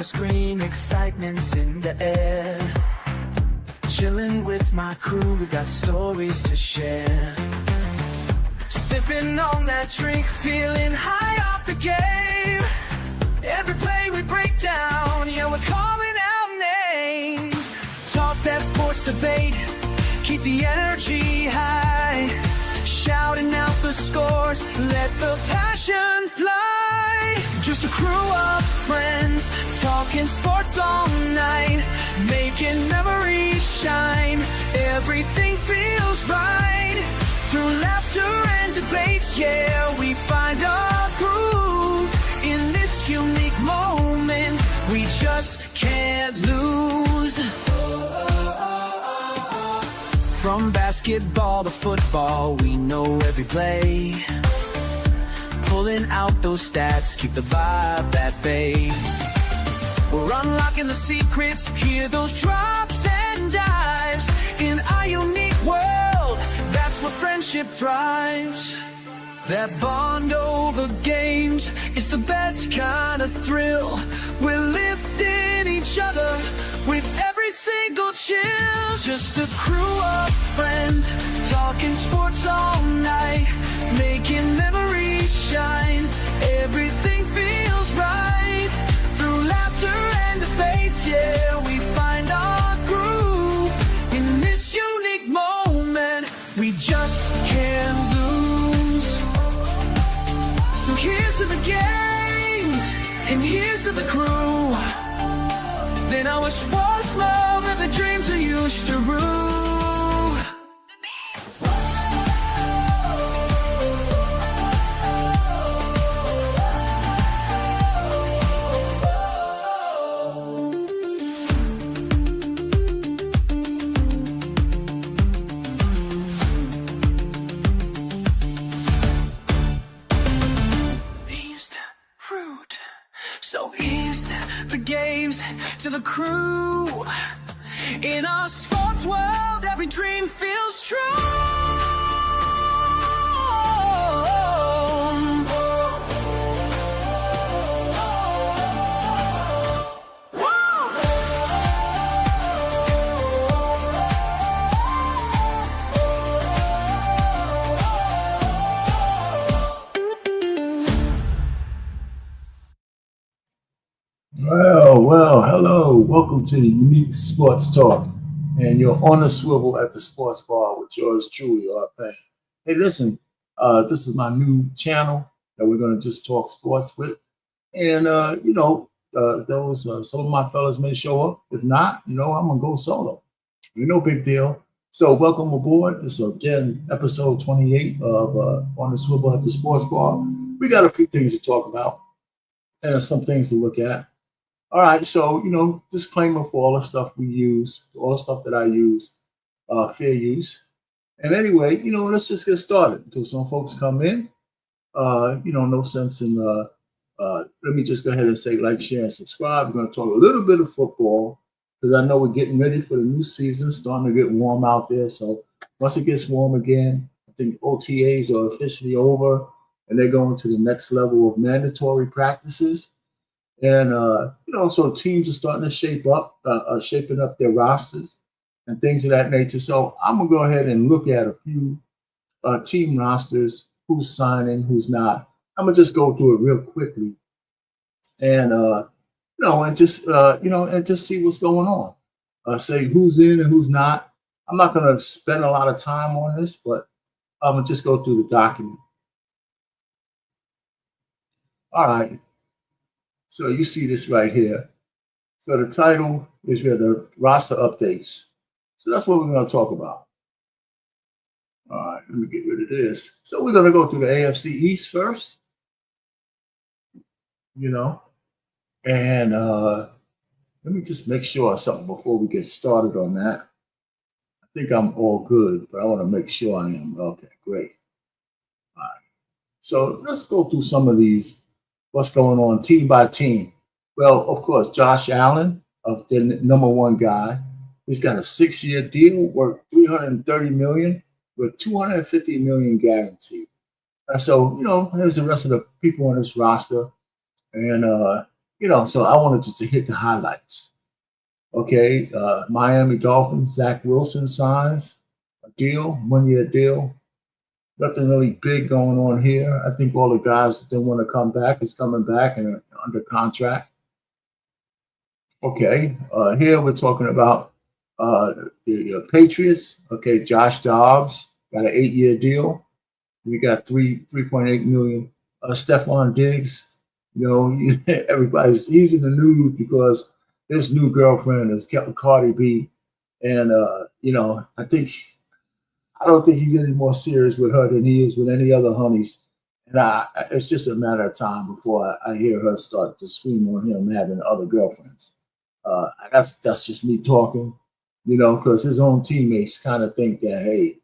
screen, excitement's in the air. Chilling with my crew, we got stories to share. Sipping on that drink, feeling high off the game. Every play we break down, yeah, we're calling out names. Talk that sports debate, keep the energy high. Shouting out the scores, let the passion fly. Just a crew of friends, talking sports all night, making memories shine. Everything feels right. Through laughter and debates, yeah, we find our groove. In this unique moment, we just can't lose. From basketball to football, we know every play. Pulling out those stats, keep the vibe at bay. We're unlocking the secrets, hear those drops and dives. In our unique world, that's where friendship thrives. That bond over games, it's the best kind of thrill. We're lifting each other with every single chill. Just a crew of friends, talking sports all night, making memories shine. Everything feels right. Through laughter and debates, yeah, we find our groove. In this unique moment, we just can't lose. So here's to the games, and here's to the crew. Then I wish was more of the dreams we used to rule. So here's the games, to the crew. In our sports world, every dream feels true. Well, hello. Welcome to the Unique Sports Talk. And you're on the swivel at the sports bar with yours truly, R-Pain. Hey, listen, this is my new channel that we're going to just talk sports with. And, those some of my fellas may show up. If not, I'm going to go solo. No big deal. So welcome aboard. This is, again, episode 28 of On the Swivel at the Sports Bar. We got a few things to talk about and some things to look at. All right, so, disclaimer for all the stuff we use, all the stuff that I use, fair use. And anyway, let's just get started until some folks come in. No sense in, let me just go ahead and say like, share, and subscribe. We're going to talk a little bit of football because I know we're getting ready for the new season, starting to get warm out there. So once it gets warm again, I think OTAs are officially over and they're going to the next level of mandatory practices. And, so teams are starting to shaping up their rosters and things of that nature. So I'm going to go ahead and look at a few team rosters, who's signing, who's not. I'm going to just go through it real quickly and, and just see what's going on. Say who's in and who's not. I'm not going to spend a lot of time on this, but I'm going to just go through the document. All right. So you see this right here. So the title is the roster updates. So that's what we're going to talk about. All right, let me get rid of this. So we're going to go through the AFC East first, and let me just make sure of something before we get started on that. I think I'm all good, but I want to make sure I am. Okay, great. All right. So let's go through some of these. What's going on team by team? Well, of course, Josh Allen, of the number one guy, he's got a 6-year deal worth $330 million with $250 million guaranteed. And so, here's the rest of the people on this roster. And, So I wanted just to hit the highlights. Okay, Miami Dolphins, Zach Wilson signs a deal, 1 year deal. Nothing really big going on here. I think all the guys that want to come back is coming back and are under contract. Okay, here we're talking about the Patriots. Okay, Josh Dobbs got an 8 year deal. We got 3.8 million. Stephon Diggs, everybody's he's in the news because his new girlfriend is Cardi B, and I don't think he's any more serious with her than he is with any other honeys. And it's just a matter of time before I hear her start to scream on him having other girlfriends. That's just me talking, because his own teammates kind of think that, hey,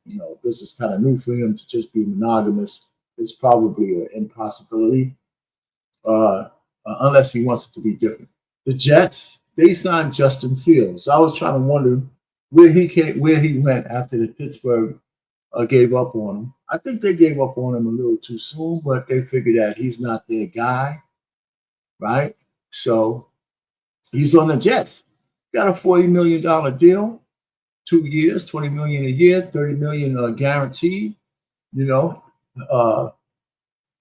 this is kind of new for him to just be monogamous. It's probably an impossibility, unless he wants it to be different. The Jets, they signed Justin Fields. So I was trying to wonder where he went after the Pittsburgh gave up on him. I think they gave up on him a little too soon, but they figured that he's not their guy, right? So he's on the Jets. Got a $40 million deal, 2 years, $20 million a year, $30 million guaranteed.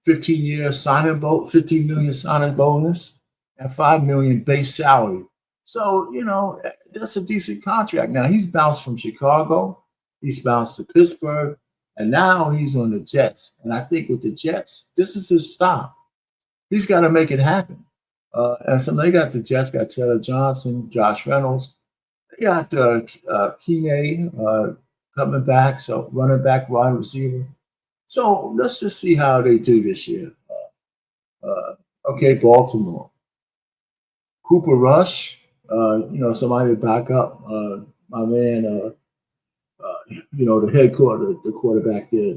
15 years signing 15 million signing bonus, and $5 million base salary. So that's a decent contract. Now he's bounced from Chicago. He's bounced to Pittsburgh, and now he's on the Jets. And I think with the Jets, this is his stop. He's got to make it happen. And so they got the Jets, got Taylor Johnson, Josh Reynolds. They got Keeney coming back, so running back, wide receiver. So let's just see how they do this year. Okay, Baltimore. Cooper Rush, somebody to back up my man, the quarterback there,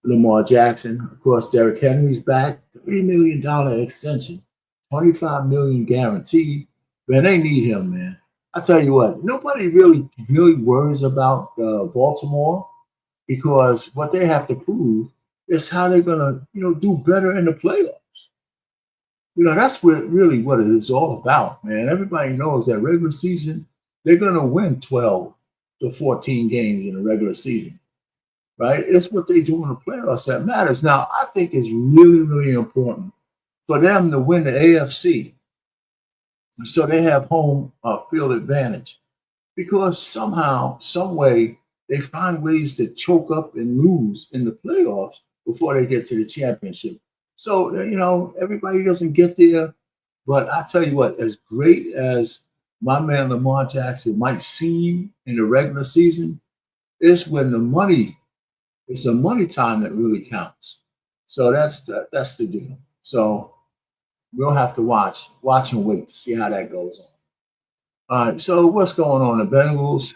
Lamar Jackson. Of course, Derrick Henry's back, $30 million extension, $25 million guaranteed. Man, they need him, man. I tell you what, nobody really worries about Baltimore because what they have to prove is how they're gonna, do better in the playoffs. That's what it is all about, man. Everybody knows that regular season, they're gonna win 12 to 14 games in the regular season, right? It's what they do in the playoffs that matters. Now, I think it's really, really important for them to win the AFC so they have home field advantage because somehow, some way, they find ways to choke up and lose in the playoffs before they get to the championship. So, everybody doesn't get there. But I tell you what, as great as my man Lamar Jackson might seem in the regular season, it's when it's the money time that really counts. So that's the deal. So we'll have to watch and wait to see how that goes on. All right, so what's going on? The Bengals,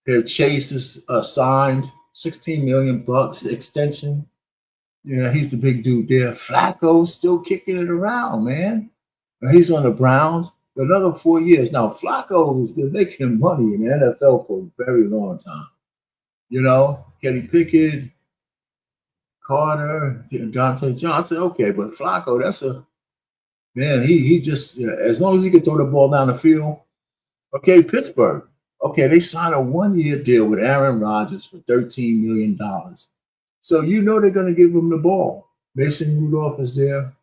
their Chase is signed, $16 million extension. He's the big dude there. Flacco's still kicking it around, man. He's on the Browns for another 4 years. Now, Flacco is making money in the NFL for a very long time. Kenny Pickett, Carter, Dante Johnson. Okay, but Flacco, that's man, he just, as long as he can throw the ball down the field. Okay, Pittsburgh. Okay, they signed a 1 year deal with Aaron Rodgers for $13 million. So they're going to give him the ball. Mason Rudolph is there.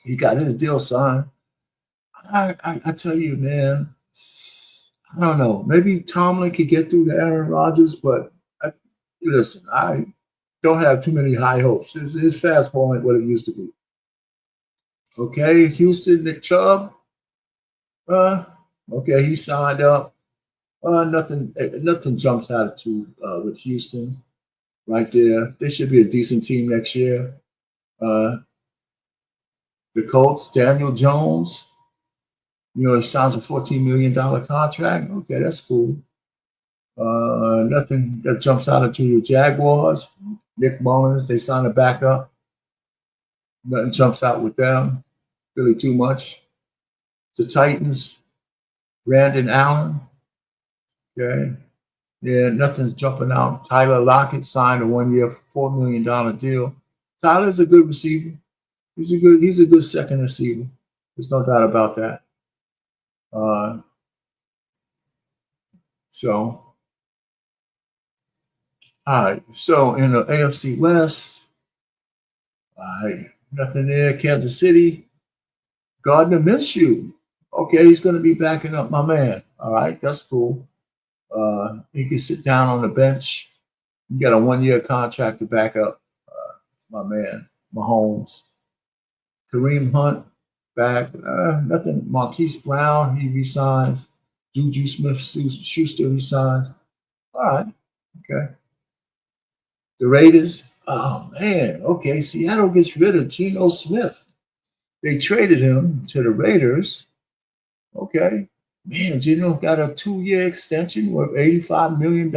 He got his deal signed. I tell you, man, I don't know. Maybe Tomlin could get through to Aaron Rodgers, but listen, I don't have too many high hopes. His fastball ain't what it used to be. Okay, Houston, Nick Chubb. Okay, he signed up. Nothing jumps out at you with Houston. Right there, they should be a decent team next year. The Colts, Daniel Jones, he signs a $14 million contract. Okay, that's cool. Nothing that jumps out at you. The Jaguars, Nick Mullins, they signed a backup. Nothing jumps out with them, really too much. The Titans, Brandon Allen. Okay. Yeah, nothing's jumping out. Tyler Lockett signed a 1 year, $4 million deal. Tyler's a good receiver. He's a good second receiver. There's no doubt about that. Uh, so all right. So in the AFC West, all right, nothing there. Kansas City, Gardner Minshew. Okay, he's going to be backing up my man. All right, that's cool. He can sit down on the bench. You got a 1 year contract to back up my man, Mahomes. Kareem Hunt back. Nothing. Marquise Brown, he resigns. Juju Smith Schuster resigns. All right. Okay. The Raiders. Oh man. Okay. Seattle gets rid of Geno Smith. They traded him to the Raiders. Okay. Man, Geno got a 2 year extension worth $85 million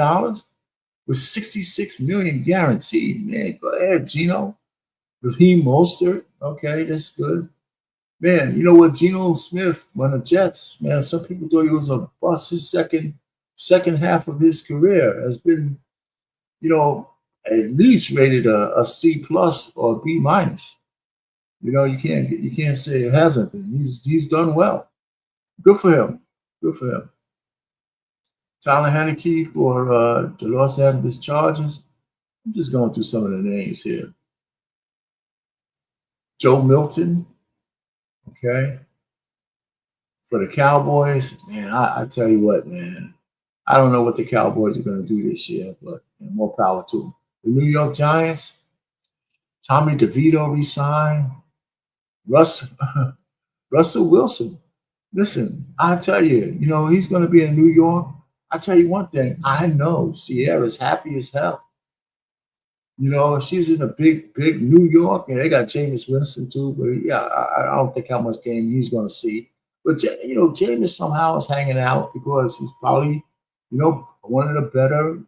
with $66 million guaranteed. Man, go ahead, Geno. Raheem Mostert. Okay, that's good. Man, you know what? Geno Smith on the Jets, man, some people thought he was a bust. His second half of his career has been, you know, at least rated a C plus or B minus. You know, you can't say it hasn't been. He's done well. Good for him. Good for him. Tyler Haneke for the Los Angeles Chargers. I'm just going through some of the names here. Joe Milton, okay, for the Cowboys. Man, I tell you what, man, I don't know what the Cowboys are going to do this year, but more power to them. The New York Giants, Tommy DeVito resigned. Russell Wilson. Listen, I tell you, you know, he's going to be in New York. I tell you one thing, I know Sierra's happy as hell. You know, she's in a big New York, and they got Jameis Winston too. But yeah, I don't think how much game he's going to see. But you know, Jameis somehow is hanging out because he's probably, you know, one of the better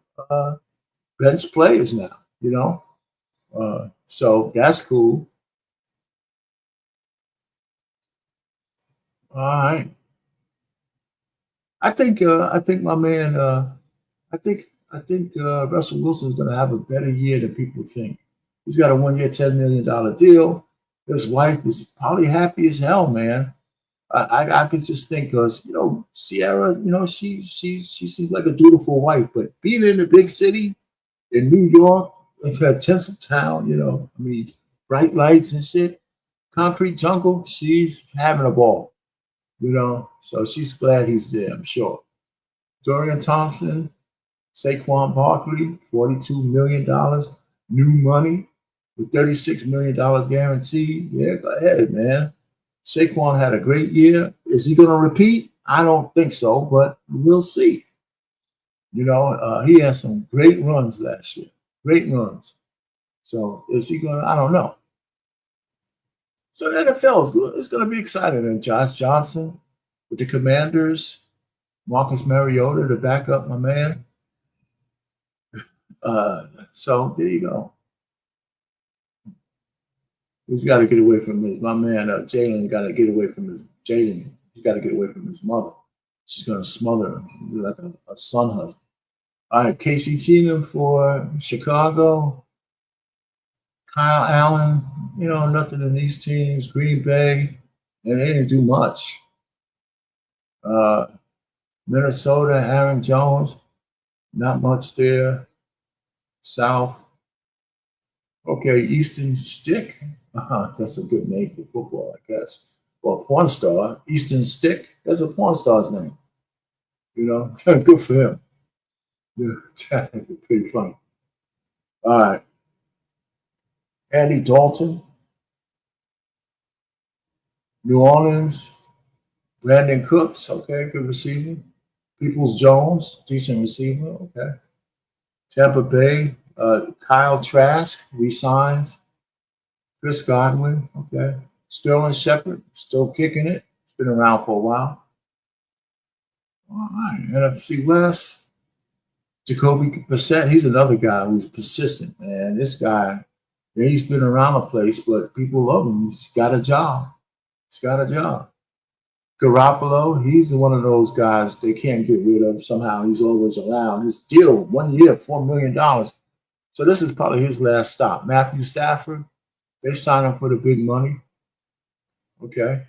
bench players now. You know, so that's cool. All right, I think my man, I think Russell Wilson's going to have a better year than people think. He's got a 1 year, $10 million deal. His wife is probably happy as hell, man. I could just think because you know Sierra, you know she seems like a dutiful wife, but being in the big city in New York, if at Tinseltown, you know, I mean, bright lights and shit, concrete jungle, she's having a ball, you know. So she's glad he's there, I'm sure. Dorian Thompson, Saquon Barkley, $42 million, new money with $36 million guaranteed. Yeah, go ahead, man. Saquon had a great year. Is he going to repeat? I don't think so, but we'll see. You know, he had some great runs last year, great runs. So is he going to? I don't know. So the NFL is good. It's going to be exciting. And Josh Johnson with the Commanders, Marcus Mariota to back up my man. So there you go. He's got to get away from my man. Jalen got to get away from his Jaden. He's got to get away from his mother. She's going to smother him. He's like a son husband. All right, Casey Keenum for Chicago. Kyle Allen, you know, nothing in these teams. Green Bay, and they didn't do much. Minnesota, Aaron Jones, not much there. South. Okay, Eastern Stick. That's a good name for football, I guess. Well, porn star, Eastern Stick. That's a porn star's name. You know, good for him. Yeah, that's pretty funny. All right. Andy Dalton, New Orleans, Brandon Cooks, okay, good receiver. Peoples Jones, decent receiver, okay. Tampa Bay, Kyle Trask resigns. Chris Godwin, okay. Sterling Shepard, still kicking it. It's been around for a while. All right, NFC West, Jacoby Brissett, he's another guy who's persistent, man. This guy, he's been around the place, but people love him. He's got a job. He's got a job. Garoppolo, he's one of those guys they can't get rid of. Somehow he's always around. His deal, 1 year, $4 million. So this is probably his last stop. Matthew Stafford, They sign him for the big money. Okay.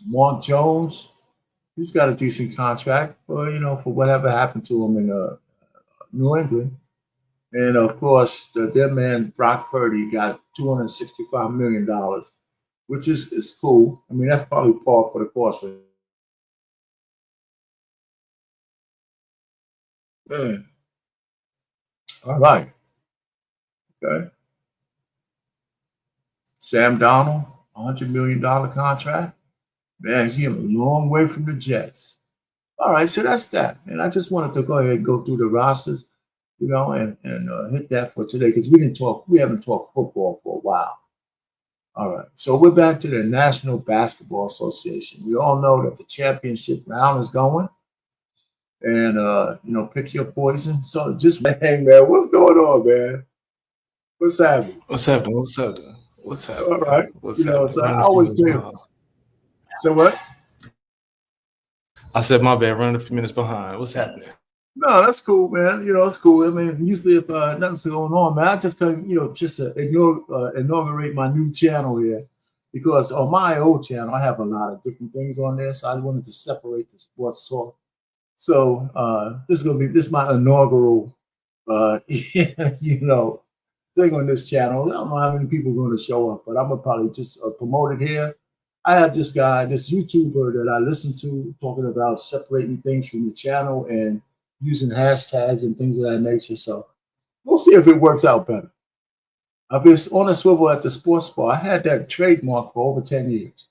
Mark Jones, he's got a decent contract for for whatever happened to him in New England. And of course, their man Brock Purdy got $265 million, which is cool. I mean, that's probably par for the course. Man. All right. Okay. Sam Donald, $100 million contract. Man, he a long way from the Jets. All right, so that's that. And I just wanted to go ahead and go through the rosters, and hit that for today because we haven't talked football for a while. All right, so we're back to the National Basketball Association. We all know that the championship round is going, and pick your poison. So just hey man, what's going on, man? What's happening? What's happening? What's happening? What's All happening? right, What's happening? so I always play. So what? I said my bad. Running a few minutes behind. What's happening? No, that's cool, man. It's cool. I mean, usually if nothing's going on, man, I just come, just inaugurate my new channel here because on my old channel I have a lot of different things on there, so I wanted to separate the sports talk. So this is my inaugural, thing on this channel. I don't know how many people are going to show up, but I'm gonna probably just promote it here. I have this YouTuber that I listen to talking about separating things from the channel and using hashtags and things of that nature. So we'll see if it works out better. I've been on a swivel at the sports bar. I had that trademark for over 10 years.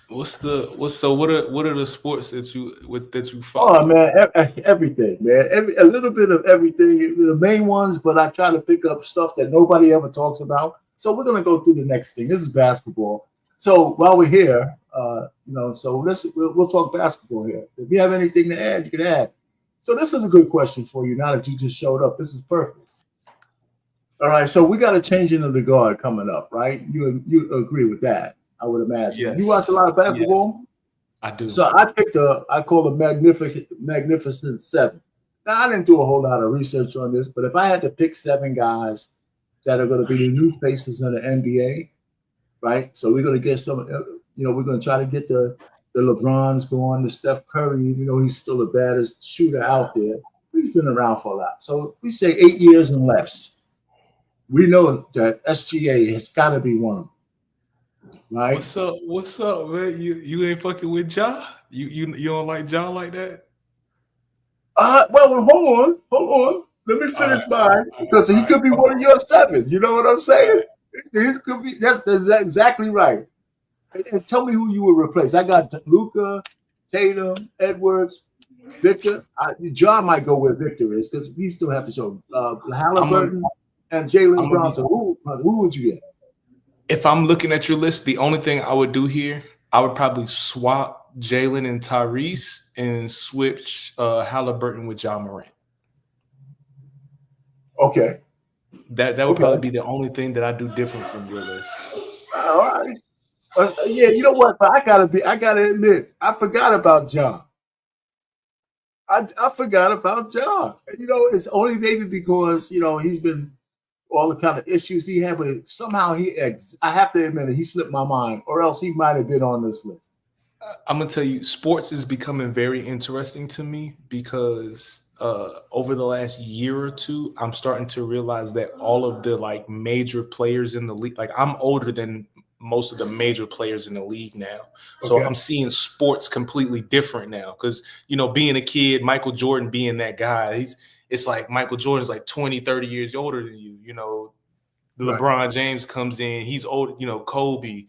What are the sports that you follow? Oh man, everything, man. A little bit of everything. The main ones, but I try to pick up stuff that nobody ever talks about. So we're gonna go through the next thing. This is basketball. So while we're here, so we'll talk basketball here. If you have anything to add, you can add. So this is a good question for you. Now that you just showed up, this is perfect. All right, so we got a changing of the guard coming up, right? You agree with that? I would imagine. Yes. You watch a lot of basketball. Yes, I do. So I call the Magnificent Seven. Now I didn't do a whole lot of research on this, but if I had to pick 7 guys that are going to be the new faces in the NBA. Right, so we're gonna get some. We're gonna try to get the LeBrons going, the Steph Curry. He's still the baddest shooter out there. He's been around for a lot. So if we say 8 years and less, we know that SGA has got to be one of them. Right? What's up, man? You ain't fucking with Ja? You don't like Ja like that? Well, hold on. Let me finish mine because he could be one of your 7. You know what I'm saying? This could be that's exactly right. And tell me who you would replace. I got Luka, Tatum, Edwards, Victor. John might go where Victor is because we still have to show Halliburton and Jalen Bronson. Who would you get? If I'm looking at your list, the only thing I would do here, I would probably swap Jalen and Tyrese and switch Halliburton with John Morant. Okay. That would probably be the only thing that I do different from your list. All right. Yeah, you know what? But I gotta admit, I forgot about John. I forgot about John. It's only maybe because he's been all the kind of issues he had, but somehow I have to admit it, he slipped my mind, or else he might have been on this list. I'm gonna tell you, sports is becoming very interesting to me because over the last year or two, I'm starting to realize that all of the major players in the league, I'm older than most of the major players in the league now. So I'm seeing sports completely different now because, being a kid, Michael Jordan being that guy, it's like Michael Jordan's like 20, 30 years older than you, LeBron James comes in, he's old, Kobe,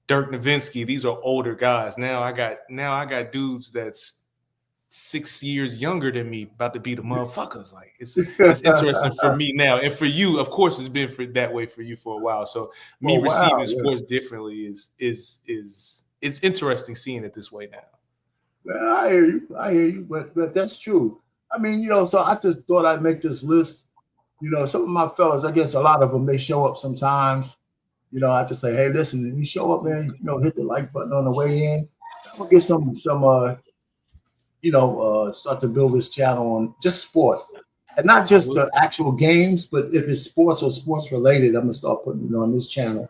Dirk Nowitzki, these are older guys. Now I got dudes that's 6 years younger than me about to be the motherfuckers. It's interesting for me now. And for you, of course, it's been that way for you for a while. So me receiving sports differently is it's interesting seeing it this way now. Well, I hear you, but that's true. I mean, so I just thought I'd make this list. Some of my fellas, I guess a lot of them, they show up sometimes. I just say, hey, listen, if you show up, man, hit the like button on the way in. I'm gonna get some start to build this channel on just sports. And not just the actual games, but if it's sports or sports related, I'm gonna start putting it on this channel.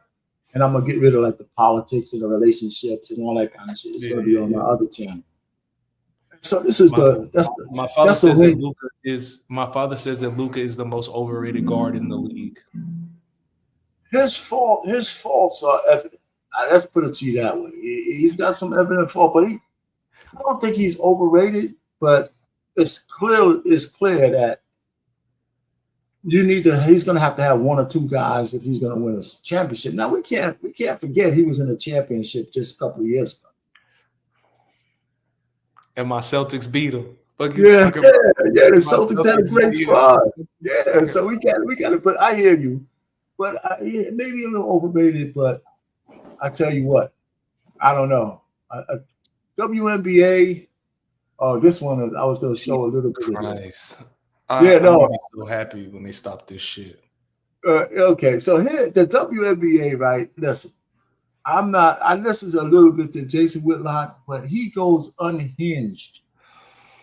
And I'm gonna get rid of like the politics and the relationships and all that kind of shit. It's gonna be on my other channel. So this is my father says way. that my father says that Luka is the most overrated guard in the league. His faults are evident. Let's put it to you that way. He's got some evident fault, but I don't think he's overrated. But it's clear that he's going to have one or two guys if he's going to win a championship. Now we can't forget he was in a championship just a couple of years ago. And my Celtics beat him. Yeah. The Celtics had a great squad. Yeah, so we got to put. I hear you, but maybe a little overrated. But I tell you what, I don't know. WNBA. Oh, this one I was going to show a little bit of this. I'm so happy when they stopped this shit. Okay, so here the WNBA, right? Listen, I listened a little bit to Jason Whitlock, but he goes unhinged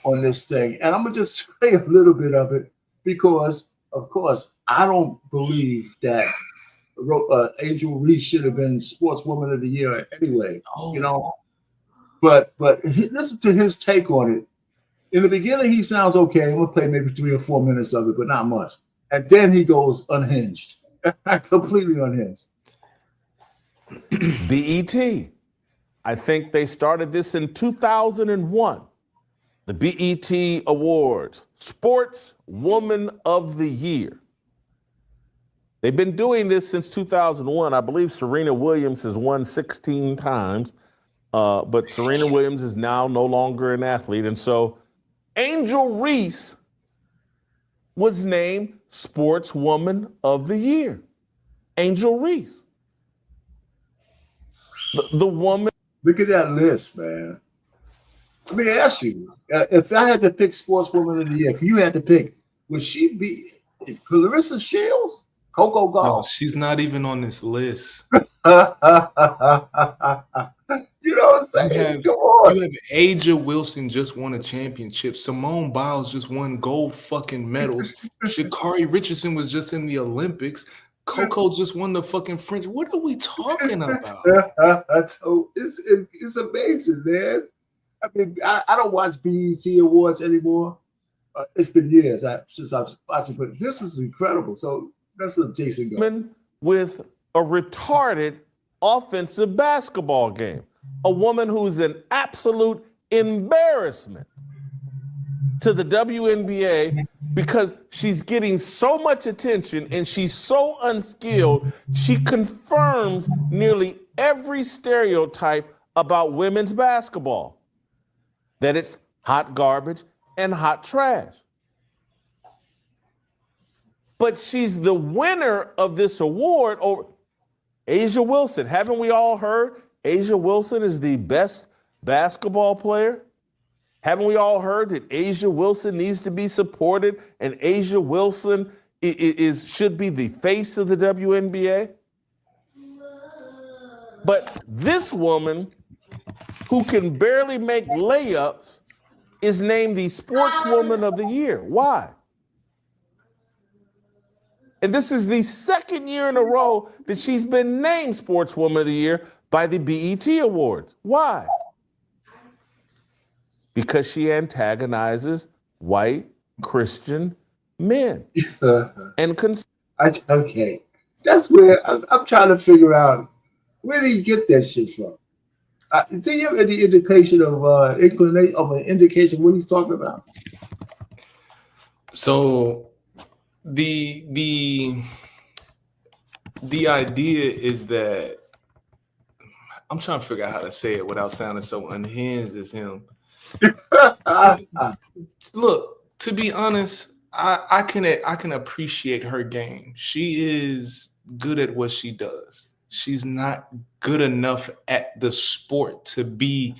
on this thing. And I'm gonna just say a little bit of it because, of course, I don't believe that Angel Reese should have been Sportswoman of the Year anyway. You know, but listen to his take on it. In the beginning, he sounds okay. I'm gonna play maybe 3 or 4 minutes of it, but not much. And then he goes unhinged, completely unhinged. BET. I think they started this in 2001. The BET Awards, Sports Woman of the Year. They've been doing this since 2001. I believe Serena Williams has won 16 times, but Serena Williams is now no longer an athlete. And so Angel Reese was named Sportswoman of the Year. Angel Reese. The woman. Look at that list, man. Let me ask you, if I had to pick Sportswoman of the Year, if you had to pick, would she be Clarissa Shields? Coco Gauff? No, she's not even on this list. You know what I'm saying? Come on. You have Aja Wilson just won a championship. Simone Biles just won gold fucking medals. Sha'Carri Richardson was just in the Olympics. Coco just won the fucking French. What are we talking about? So it's amazing, man. I mean, I don't watch BET Awards anymore. It's been years since I've watched it, but this is incredible. So that's what Jason goes. With a retarded offensive basketball game. A woman who's an absolute embarrassment to the WNBA because she's getting so much attention and she's so unskilled, she confirms nearly every stereotype about women's basketball. That it's hot garbage and hot trash. But she's the winner of this award over Aja Wilson. Haven't we all heard Aja Wilson is the best basketball player? Haven't we all heard that Aja Wilson needs to be supported and Aja Wilson should be the face of the WNBA? But this woman who can barely make layups is named the Sportswoman of the Year. Why? And this is the second year in a row that she's been named Sportswoman of the Year by the BET Awards. Why? Because she antagonizes white Christian men. Okay. That's where I'm trying to figure out, where do you get that shit from? Do you have any indication of an indication what he's talking about? So the idea is that I'm trying to figure out how to say it without sounding so unhinged as him. Look, to be honest, I can appreciate her game. She is good at what she does. She's not good enough at the sport to be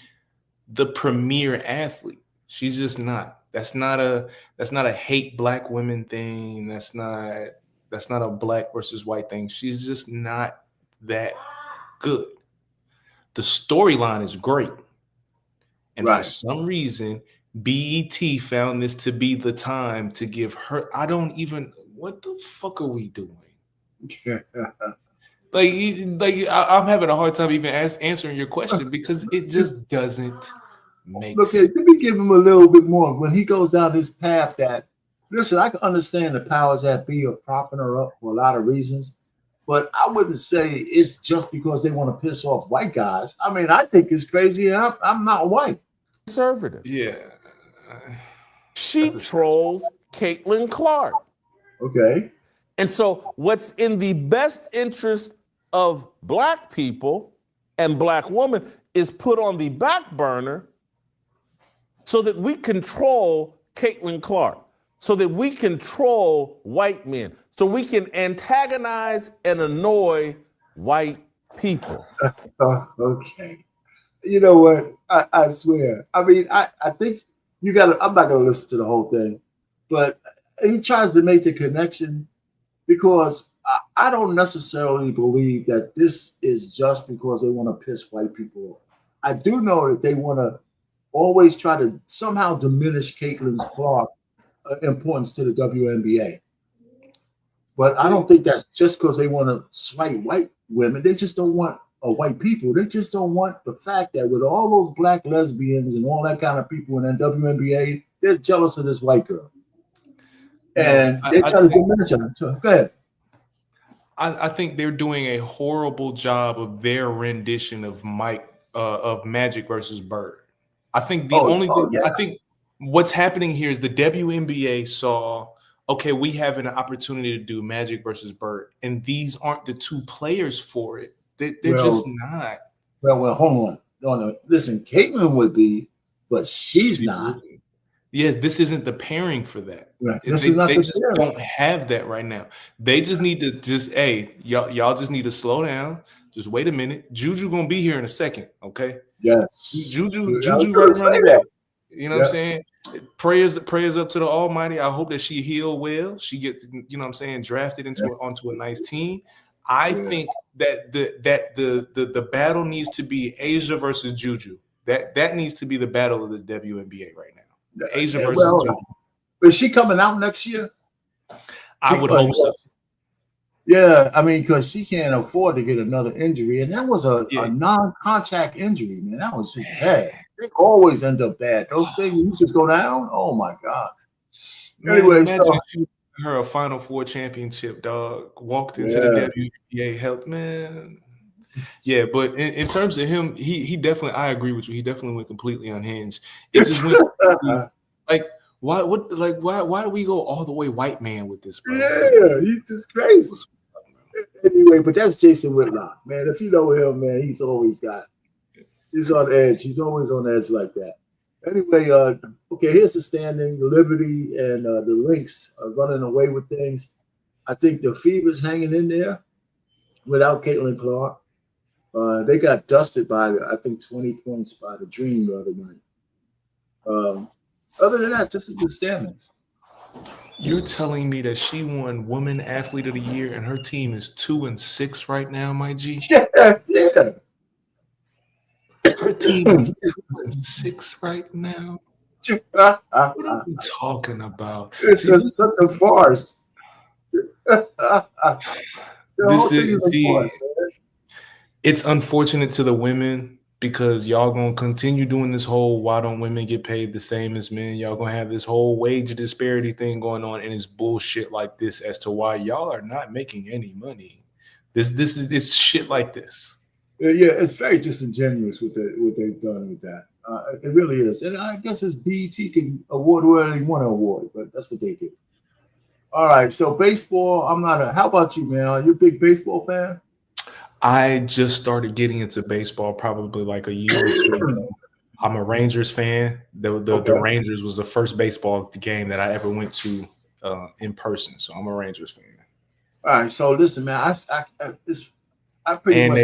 the premier athlete. She's just not. That's not a hate black women thing. That's not a black versus white thing. She's just not that good. The storyline is great. And for some reason, BET found this to be the time to give her. I don't even. What the fuck are we doing? I'm having a hard time even answering your question because it just doesn't make Look, sense. let me give him a little bit more. When he goes down this path that, listen, I can understand the powers that be of propping her up for a lot of reasons, but I wouldn't say it's just because they want to piss off white guys. I mean, I think it's crazy. I'm not white. Conservative. Yeah. She trolls Caitlin Clark. Okay. And so what's in the best interest of black people and black women is put on the back burner so that we control Caitlin Clark, so that we control white men, so we can antagonize and annoy white people. Okay. You know what? I swear. I mean, I think you got to, I'm not going to listen to the whole thing, but he tries to make the connection because I don't necessarily believe that this is just because they want to piss white people off. I do know that they want to always try to somehow diminish Caitlin Clark's importance to the WNBA. But I don't think that's just because they want to slight white women. They just don't want white people. They just don't want the fact that with all those black lesbians and all that kind of people in the WNBA, they're jealous of this white girl. And they try to diminish her. So, go ahead. I think they're doing a horrible job of their rendition of Magic versus Bird. I think I think what's happening here is the WNBA saw, okay, we have an opportunity to do Magic versus Bird, and these aren't the two players for it. They're just not. Well, hold on. No. Listen, Caitlin would be, but she's not. Yeah, this isn't the pairing for that. Right. They just don't have that right now. They just need to y'all just need to slow down. Just wait a minute. Juju gonna be here in a second, okay? Yes. Juju right around the way. You know what I'm saying? Prayers up to the Almighty. I hope that she heal well. She get, you know what I'm saying, drafted onto a nice team. I think that the battle needs to be Asia versus Juju. That needs to be the battle of the WNBA right now. Asia versus Juju. Is she coming out next year? I would hope so. Yeah, I mean, because she can't afford to get another injury, and that was a non-contact injury, man. That was just bad. They always end up bad. Those things you just go down. Oh my god. Anyway, imagine her a Final Four championship, dog. Walked into the WNBA, helped, man. Yeah, but in terms of him, he definitely, I agree with you. He definitely went completely unhinged. It just went why do we go all the way white man with this, bro? Yeah, he's just crazy. Anyway, but that's Jason Whitlock, man. If you know him, man, he's on edge. He's always on edge like that. Anyway, okay, here's the standing. The Liberty and the Lynx are running away with things. I think the Fever's hanging in there without Caitlin Clark. They got dusted by, I think, 20 points by the Dream the other night. Other than that, just the standings. You're telling me that she won Woman Athlete of the Year and her team is 2-6 right now, my G? Yeah. Her team is 2-6 right now. What are we talking about? It's such a farce. It's unfortunate to the women because y'all gonna continue doing this whole why don't women get paid the same as men? Y'all gonna have this whole wage disparity thing going on, and it's bullshit like this as to why y'all are not making any money. It's shit like this. Yeah, it's very disingenuous what they've done with that. It really is, and I guess it's BET can award whoever they want to award, but that's what they do. All right, so baseball. I'm not a. How about you, man? Are you a big baseball fan? I just started getting into baseball probably like a year or two ago. I'm a Rangers fan. The Rangers was the first baseball game that I ever went to in person, so I'm a Rangers fan. All right, so listen, man. I pretty much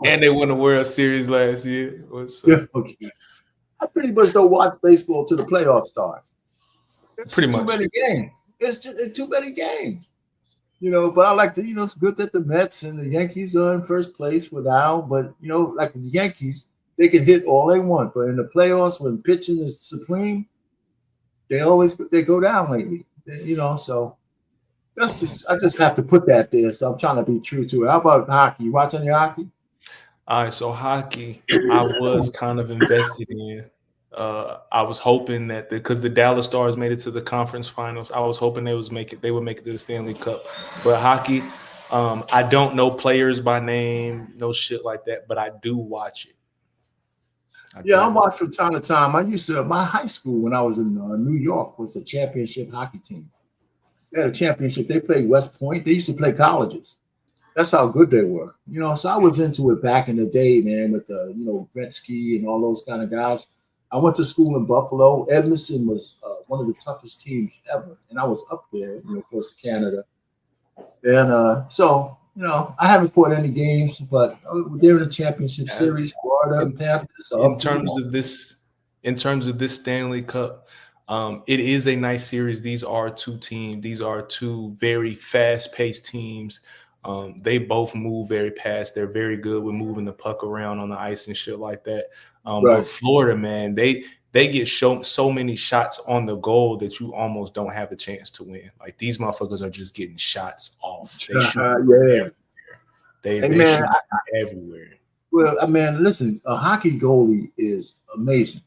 they won the World Series last year. Okay. I pretty much don't watch baseball till the playoffs start. It's pretty much too many games. It's just too many games. You know, but I like to, it's good that the Mets and the Yankees are in first place for now. But, like the Yankees, they can hit all they want. But in the playoffs, when pitching is supreme, they go down lately. So I just have to put that there. So I'm trying to be true to it. How about hockey? You watch any hockey? All right, so hockey, I was kind of invested in. I was hoping that because the Dallas Stars made it to the conference finals, I was hoping they would make it to the Stanley Cup. But hockey, I don't know players by name, no shit like that, but I do watch it. I watch from time to time. My high school when I was in New York was a championship hockey team. They had a championship. They played West Point. They used to play colleges. That's how good they were. So I was into it back in the day, man, with Gretzky and all those kind of guys. I went to school in Buffalo. Edmonton was one of the toughest teams ever. And I was up there, close to Canada. And so, I haven't caught any games, but they're in the championship series, Florida and Panthers. In terms of this Stanley Cup, it is a nice series. These are two very fast-paced teams. They both move very fast. They're very good with moving the puck around on the ice and shit like that. Right. But Florida, man, they get shown so many shots on the goal that you almost don't have a chance to win. Like these motherfuckers are just getting shots off. They shoot everywhere. They shoot everywhere. Well, man, listen, a hockey goalie is amazing.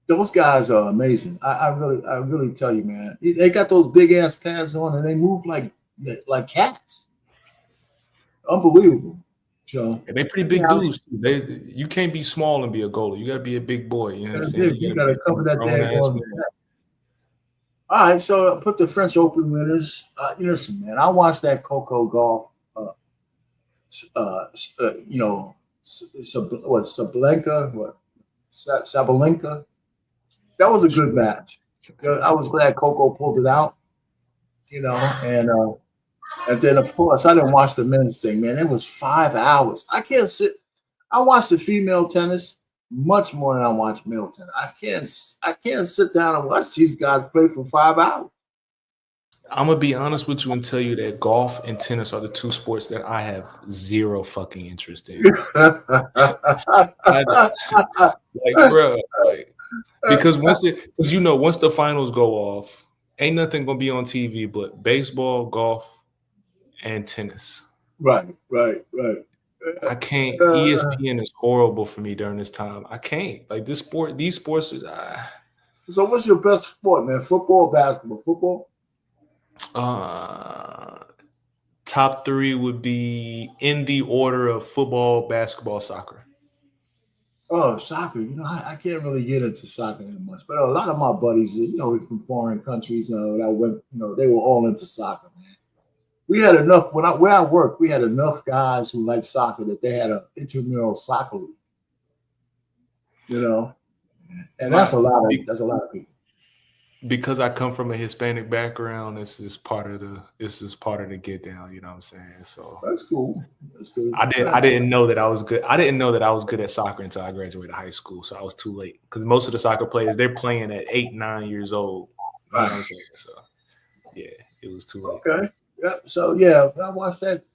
Those guys are amazing. I really tell you, man. They got those big ass pads on and they move like cats. Unbelievable. So they pretty big dudes. You can't be small and be a goalie. You got to be a big boy. You know what I'm saying? You got to cover that damn. All right, so I put the French Open winners. Listen, man, I watched that Coco Golf. Sabalenka. That was a good match. I was glad Coco pulled it out. And then of course I didn't watch the men's thing, man. It was 5 hours. I can't sit. I watched the female tennis much more than I watch male tennis. I can't sit down and watch these guys play for 5 hours. I'm gonna be honest with you and tell you that golf and tennis are the two sports that I have zero fucking interest in. Because once the finals go off, ain't nothing gonna be on TV but baseball, golf, and tennis. Right. I can't. ESPN is horrible for me during this time. I can't. Like these sports. So what's your best sport, man? Football, basketball, football? Top three would be in the order of football, basketball, soccer. Oh, soccer. I can't really get into soccer that much, but a lot of my buddies, from foreign countries, that went, they were all into soccer, man. We had enough where I worked. We had enough guys who liked soccer that they had an intramural soccer league. And that's a lot of people. Because I come from a Hispanic background, this is part of the get down. You know what I'm saying? So that's cool. That's good. I didn't know that I was good. I didn't know that I was good at soccer until I graduated high school. So I was too late because most of the soccer players they're playing at 8, 9 years old. You know what I'm saying? So yeah, it was too late. Okay. Yeah. So I watched that.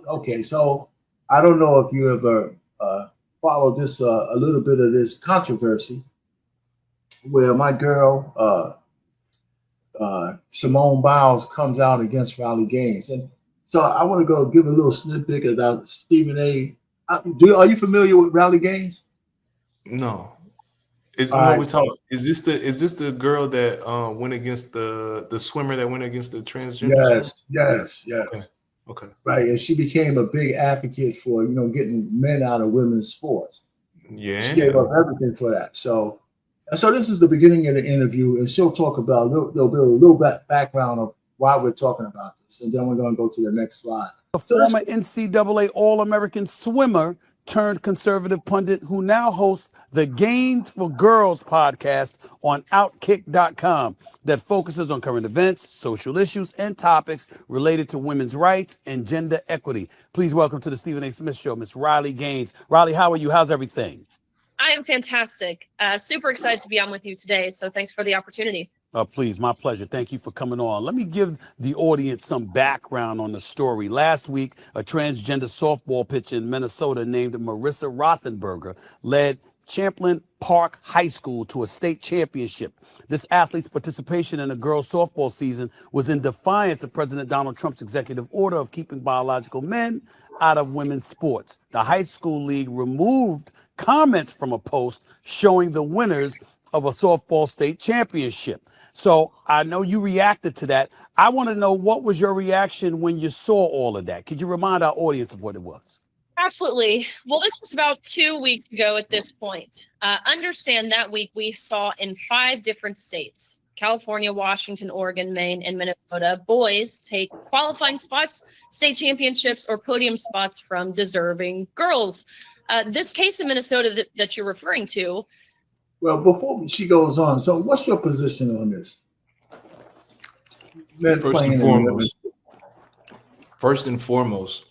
Okay. So I don't know if you ever followed this a little bit of this controversy where my girl Simone Biles comes out against Riley Gaines, and so I want to go give a little snippet about Stephen A. Are you familiar with Riley Gaines? No. Is this the girl that went against the swimmer that went against the transgender? Yes. Okay. Right, and she became a big advocate for getting men out of women's sports. Yeah, she gave up everything for that. So this is the beginning of the interview, and she'll talk about there'll be a little background of why we're talking about this, and then we're going to go to the next slide. A former NCAA All-American swimmer turned conservative pundit who now hosts the Gains for Girls podcast on Outkick.com that focuses on current events, social issues, and topics related to women's rights and gender equity. Please welcome to the Stephen A. Smith Show, Miss Riley Gaines. Riley, how are you? How's everything? I am fantastic. Super excited to be on with you today. So thanks for the opportunity. Please, my pleasure. Thank you for coming on. Let me give the audience some background on the story. Last week, a transgender softball pitcher in Minnesota named Marissa Rothenberger led Champlain Park High School to a state championship. This athlete's participation in the girls' softball season was in defiance of President Donald Trump's executive order of keeping biological men out of women's sports. The high school league removed comments from a post showing the winners of a softball state championship. So I know you reacted to that. I want to know, what was your reaction when you saw all of that? Could you remind our audience of what it was? Absolutely. Well, this was about 2 weeks ago at this point. Understand that week we saw in 5 different states, California, Washington, Oregon, Maine, and Minnesota, boys take qualifying spots, state championships, or podium spots from deserving girls. This case in Minnesota that you're referring to. Well, before she goes on, so what's your position on this? First and foremost,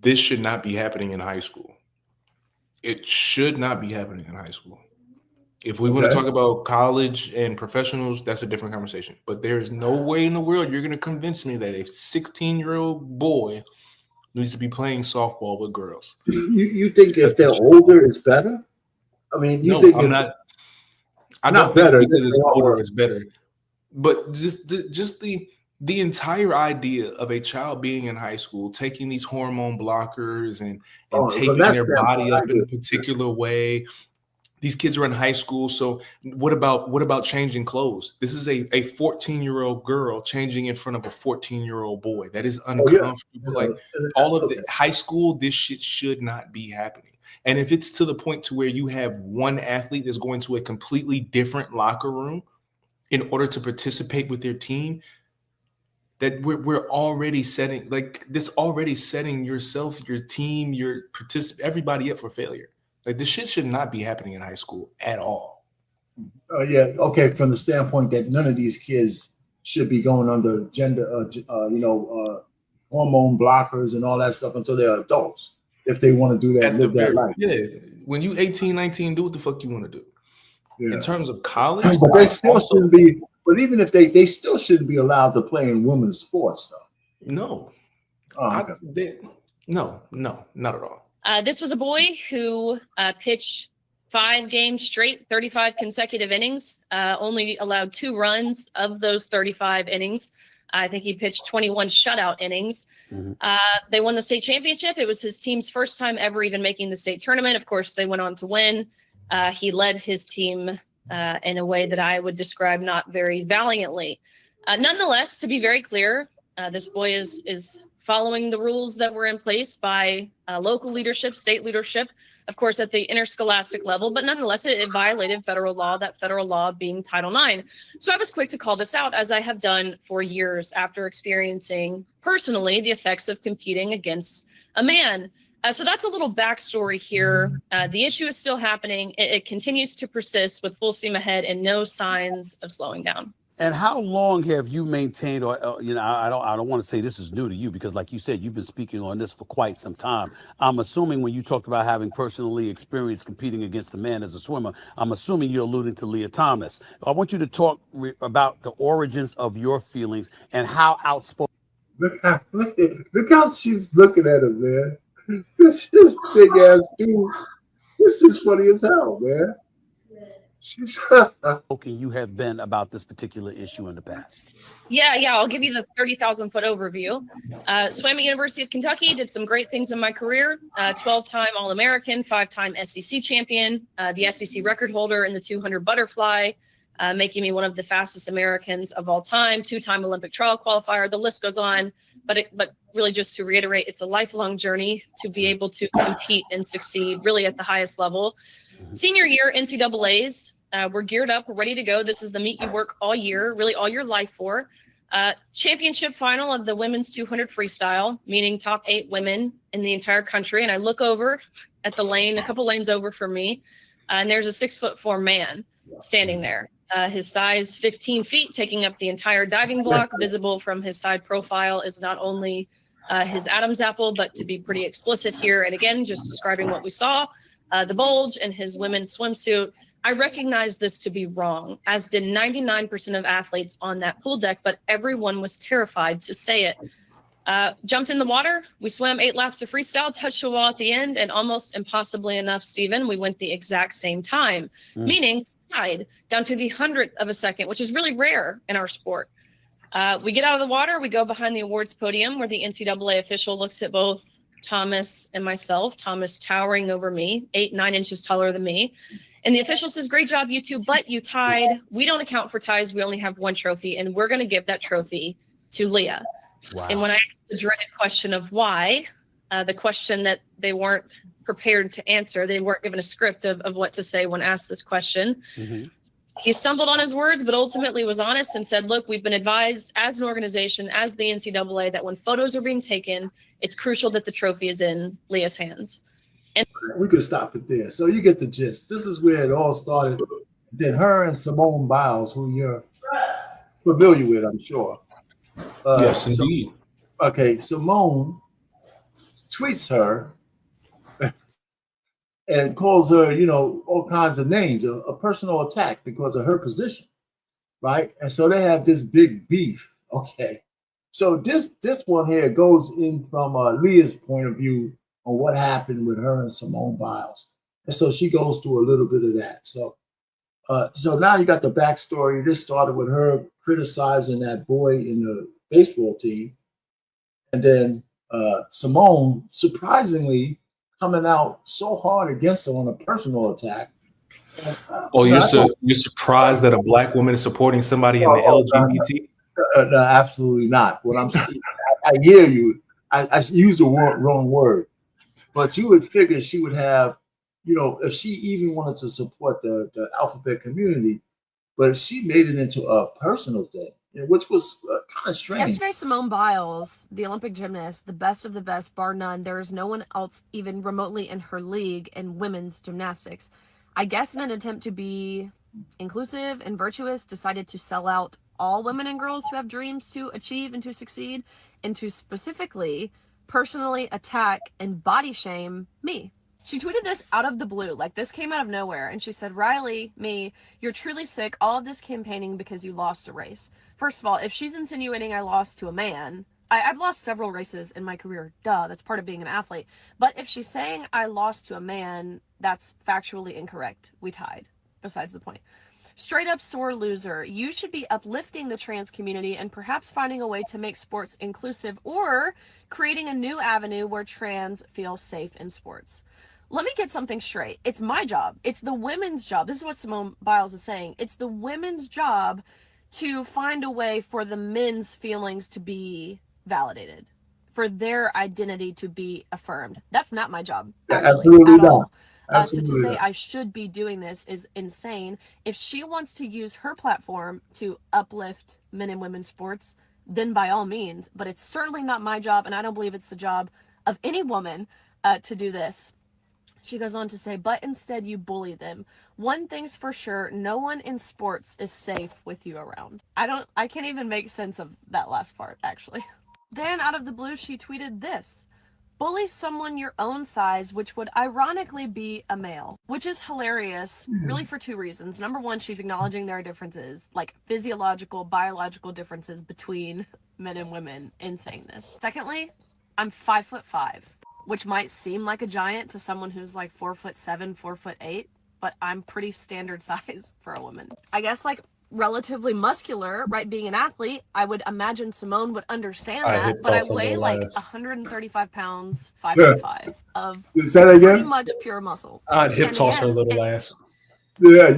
this should not be happening in high school. It should not be happening in high school. If we want to talk about college and professionals, that's a different conversation. But there is no way in the world you're going to convince me that a 16-year-old boy needs to be playing softball with girls. You think if they're older, it's better? I mean, you no, think I'm not. I don't think because it's older, it's better. But just the entire idea of a child being in high school, taking these hormone blockers and taping their body up in a particular way. These kids are in high school, so what about changing clothes? This is a 14-year-old girl changing in front of a 14-year-old boy. That is uncomfortable. Like all of the high school, this shit should not be happening. And if it's to the point to where you have one athlete that's going to a completely different locker room in order to participate with their team, that we're already setting yourself, your team, everybody up for failure. Like this shit should not be happening in high school at all. Yeah. Okay. From the standpoint that none of these kids should be going under gender, hormone blockers and all that stuff until they're adults. If they want to do that, live that life. Yeah. When you 18, 19, do what the fuck you want to do. Yeah. In terms of college, but they still shouldn't be. But even if they still shouldn't be allowed to play in women's sports, though. No. Oh, okay. No, not at all. This was a boy who pitched 5 games straight, 35 consecutive innings, only allowed 2 runs of those 35 innings. I think he pitched 21 shutout innings. Mm-hmm. They won the state championship. It was his team's first time ever even making the state tournament. Of course, they went on to win. He led his team in a way that I would describe not very valiantly. Nonetheless, to be very clear, this boy is following the rules that were in place by local leadership, state leadership, of course, at the interscholastic level, but nonetheless, it violated federal law, that federal law being Title IX. So I was quick to call this out, as I have done for years after experiencing personally the effects of competing against a man. So that's a little backstory here. The issue is still happening. It continues to persist with full steam ahead and no signs of slowing down. And how long have you maintained, or I don't want to say this is new to you, because like you said, you've been speaking on this for quite some time. I'm assuming when you talked about having personally experienced competing against a man as a swimmer, I'm assuming you're alluding to Leah Thomas. I want you to talk about the origins of your feelings and how outspoken. Look how she's looking at him, man. This is big ass dude. This is funny as hell, man. You have been about this particular issue in the past. Yeah. I'll give you the 30,000-foot overview. Swam at University of Kentucky, did some great things in my career. 12-time All-American, 5-time SEC champion, the SEC record holder in the 200 butterfly, making me one of the fastest Americans of all time, 2-time Olympic trial qualifier. The list goes on. But really, just to reiterate, it's a lifelong journey to be able to compete and succeed really at the highest level. Senior year NCAAs, we're geared up, we're ready to go. This is the meet you work all year, really all your life for. Championship final of the women's 200 freestyle, meaning top 8 women in the entire country. And I look over at the lane, a couple lanes over from me, and there's a 6'4" man standing there. His size 15 feet, taking up the entire diving block. Visible from his side profile is not only his Adam's apple, but to be pretty explicit here, and again, just describing what we saw, the bulge and his women's swimsuit. I recognize this to be wrong, as did 99% of athletes on that pool deck, but everyone was terrified to say it. Jumped in the water. We swam 8 laps of freestyle, touched the wall at the end, and almost impossibly enough, Stephen, we went the exact same time, meaning tied down to the 100th of a second, which is really rare in our sport. We get out of the water. We go behind the awards podium where the NCAA official looks at both Thomas and myself. Thomas towering over me, 8-9 inches taller than me. And the official says, "Great job, you two, but you tied. We don't account for ties. We only have one trophy, and we're going to give that trophy to Leah." Wow. And when I asked the dreaded question of why, the question that they weren't prepared to answer, they weren't given a script of what to say when asked this question. He stumbled on his words, but ultimately was honest and said, "Look, we've been advised as an organization, as the NCAA, that when photos are being taken, it's crucial that the trophy is in Leah's hands." And we could stop it there. So you get the gist. This is where it all started. Then her and Simone Biles, who you're familiar with, I'm sure. Yes, indeed. Okay, Simone tweets her and calls her, all kinds of names, a personal attack because of her position, right? And so they have this big beef. Okay, so this one here goes in from Leah's point of view on what happened with her and Simone Biles, and so she goes through a little bit of that. So now you got the backstory. This started with her criticizing that boy in the baseball team, and then Simone surprisingly coming out so hard against her on a personal attack. You're surprised that a black woman is supporting somebody in the LGBT? No, absolutely not. What I'm saying, I hear you. I used the wrong word, but you would figure she would have, if she even wanted to support the alphabet community, but she made it into a personal thing, which was kind of strange. Yesterday, Simone Biles, the Olympic gymnast, the best of the best, bar none. There is no one else even remotely in her league in women's gymnastics. I guess in an attempt to be inclusive and virtuous, decided to sell out all women and girls who have dreams to achieve and to succeed, and to specifically personally attack and body shame me. She tweeted this out of the blue, like this came out of nowhere, and she said, "Riley, me, you're truly sick, all of this campaigning because you lost a race." First of all, if she's insinuating I lost to a man, I've lost several races in my career, that's part of being an athlete. But if she's saying I lost to a man, that's factually incorrect. We tied, besides the point. Straight up sore loser. You should be uplifting the trans community and perhaps finding a way to make sports inclusive or creating a new avenue where trans feel safe in sports. Let me get something straight. It's my job. It's the women's job. This is what Simone Biles is saying. It's the women's job to find a way for the men's feelings to be validated, for their identity to be affirmed. That's not my job, actually, absolutely at not. all. So to Absolutely say not. I should be doing this is insane. If she wants to use her platform to uplift men and women's sports, then by all means, but it's certainly not my job, and I don't believe it's the job of any woman to do this. She goes on to say, "But instead you bully them. One thing's for sure, no one in sports is safe with you around." I can't even make sense of that last part, actually. Then out of the blue, she tweeted this: "Bully someone your own size, which would ironically be a male," which is hilarious, really for two reasons. Number one, she's acknowledging there are differences, like physiological, biological differences between men and women in saying this. Secondly, I'm 5'5", which might seem like a giant to someone who's like 4'7", 4'8", but I'm pretty standard size for a woman. I guess like relatively muscular, right? Being an athlete, I would imagine Simone would understand that, but I weigh like 135 pounds, 5'5", of pretty much pure muscle. I'd hip toss her little ass. Yeah,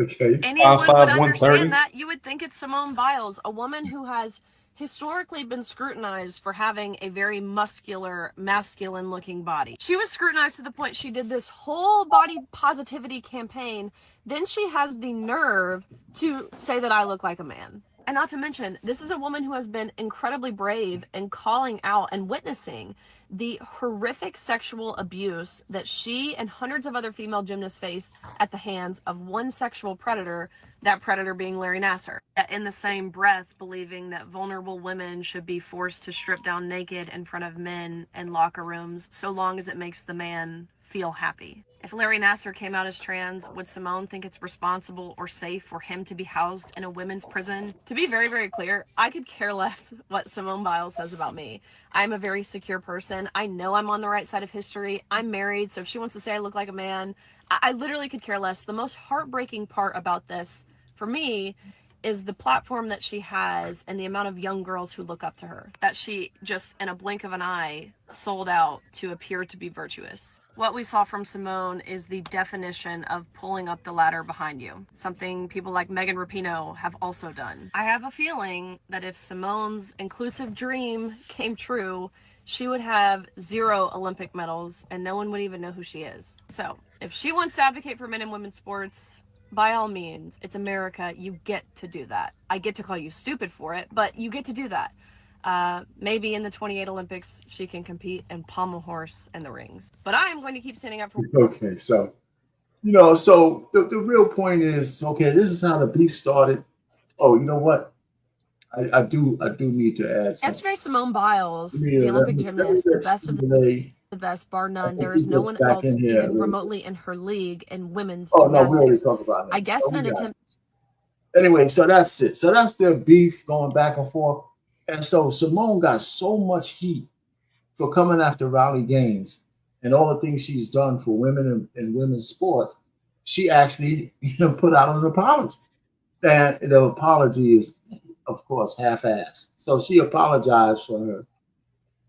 okay. Anyone 5'5", would 130. understand that. You would think it's Simone Biles, a woman who has historically been scrutinized for having a very muscular, masculine-looking body. She was scrutinized to the point she did this whole body positivity campaign. Then she has the nerve to say that I look like a man. And not to mention, this is a woman who has been incredibly brave in calling out and witnessing the horrific sexual abuse that she and hundreds of other female gymnasts faced at the hands of one sexual predator, that predator being Larry Nassar. In the same breath, believing that vulnerable women should be forced to strip down naked in front of men in locker rooms so long as it makes the man feel happy. If Larry Nassar came out as trans, would Simone think it's responsible or safe for him to be housed in a women's prison? To be very, very clear, I could care less what Simone Biles says about me. I'm a very secure person. I know I'm on the right side of history. I'm married, so if she wants to say I look like a man, I literally could care less. The most heartbreaking part about this, for me, is the platform that she has and the amount of young girls who look up to her, that she just in a blink of an eye sold out to appear to be virtuous. What we saw from Simone is the definition of pulling up the ladder behind you, something people like Megan Rapinoe have also done. I have a feeling that if Simone's inclusive dream came true, she would have 0 Olympic medals and no one would even know who she is. So if she wants to advocate for men and women's sports, by all means, it's America. You get to do that. I get to call you stupid for it, but you get to do that. Maybe in the 28 Olympics, she can compete and pommel horse in the rings. But I am going to keep standing up for. Okay, so so the real point is, okay, this is how the beef started. Oh, you know what? I do need to add something. Yesterday, Simone Biles, the Olympic gymnast, the best of the best, bar none. There is no one else even remotely in her league in women's gymnastics. No, we already talked about that. I guess in an attempt. Anyway, so that's it. So that's their beef going back and forth. And so Simone got so much heat for coming after Riley Gaines and all the things she's done for women in women's sports. She actually put out an apology. And the apology is, of course, half-assed. So she apologized for her,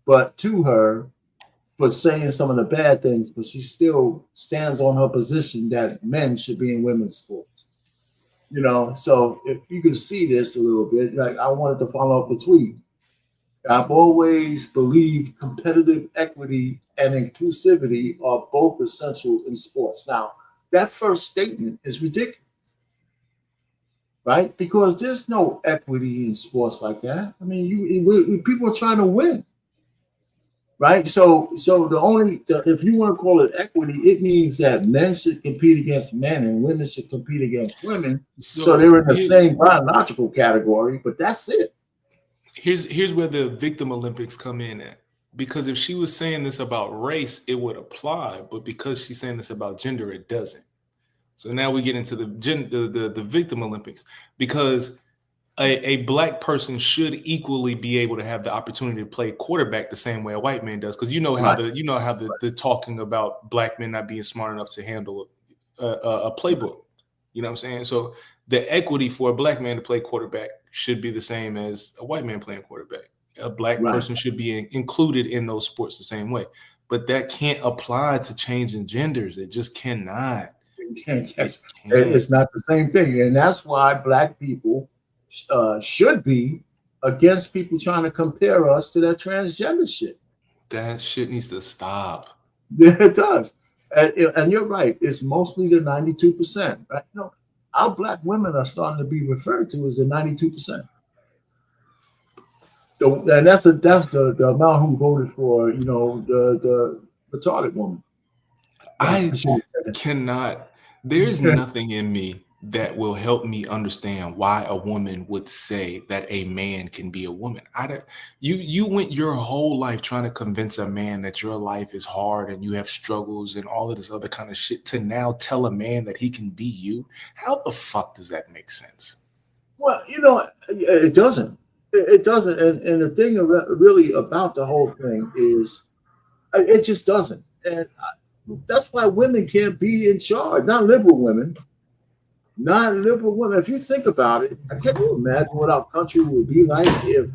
but to her, for saying some of the bad things, but she still stands on her position that men should be in women's sports. So if you can see this a little bit, like I wanted to follow up the tweet. I've always believed competitive equity and inclusivity are both essential in sports. Now, that first statement is ridiculous, right? Because there's no equity in sports like that. I mean, people are trying to win. Right, so if you want to call it equity, it means that men should compete against men and women should compete against women. So they're in the same biological category, but that's it. Here's where the victim Olympics come in at. Because if she was saying this about race, it would apply, but because she's saying this about gender, it doesn't. So now we get into the victim Olympics, because a black person should equally be able to have the opportunity to play quarterback the same way a white man does, because the talking about black men not being smart enough to handle a playbook. You know what I'm saying? So the equity for a black man to play quarterback should be the same as a white man playing quarterback. A black person should be included in those sports the same way, but that can't apply to changing genders. It just cannot. It's not the same thing, and that's why black people should be against people trying to compare us to that transgender shit. That shit needs to stop. Yeah, it does. And you're right. It's mostly the 92%. Right? Our black women are starting to be referred to as the 92%. And that's the amount who voted for, the retarded woman. I cannot. There's nothing in me that will help me understand why a woman would say that a man can be a woman. You went your whole life trying to convince a man that your life is hard and you have struggles and all of this other kind of shit to now tell a man that he can be you. How the fuck does that make sense? Well, it doesn't. It doesn't. And the thing really about the whole thing is it just doesn't. And that's why women can't be in charge, not liberal women. Not liberal women. If you think about it, can you imagine what our country would be like if